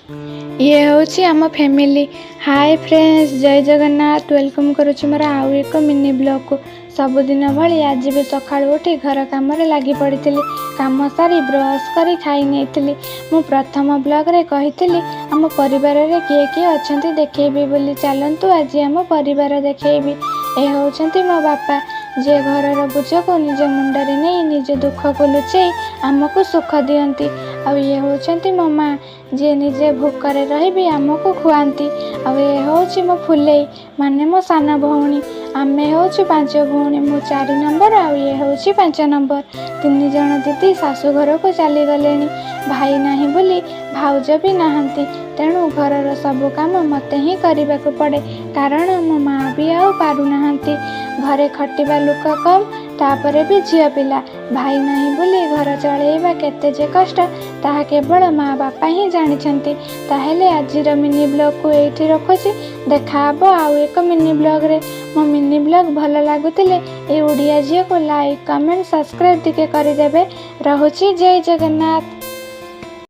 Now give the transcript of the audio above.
ये हूँ आम फैमिली। हाय फ्रेंड्स, जय जगन्नाथ। वेलकम करुच्ची मोर आउ एक मिनी ब्लॉग को। सबुदिन भली आज भी सका उठी घर कम लगी पड़ी। काम सारी ब्रश कर खाई नहीं। मु प्रथम ब्लॉग रे कही आम परिवार रे किए किए अच्छा देखी बोली। चलतु आज आम परिवार देखी। ए होउछंती मो बापा जे घर बोझ को निज मुंडे नहीं निज दुख को लुचई आमको सुख दियंती। आउ ये होउछंती मो माँ जे निजे भोकर रही आमको खुआती। आउ ये होउछि मो फुलेई माने मो सान भौणी। आमे होउछु 5 भौणी, मो 4 नंबर आउ ये होउछि 5 नंबर। 3 जण दीदी शाशु घर को चली गलेनी। भाई नाही बोली भाउज भी नाहंती, तेणु घरर सबु काम मते ही करने को पड़े, कारण मो माँ भी आउ पारु नाहंती। घरे खटिबा लोक कम, तापरे भी झियो पिला। भाई नाही बोली घर चलेबा केते जे कष्ट ताहा केवल माँ बापा ही जानिछंती। ताहेले आजिर मिनी ब्लॉग को एठी रखुछि। देखा हबो आउ एक मिनी ब्लॉग रे। मो मिनी ब्लॉग भल लागुतिले ए ओडिया झियो को लाइक कमेंट सब्सक्राइब टिके करिदेबे। रहुछि जय जगन्नाथ।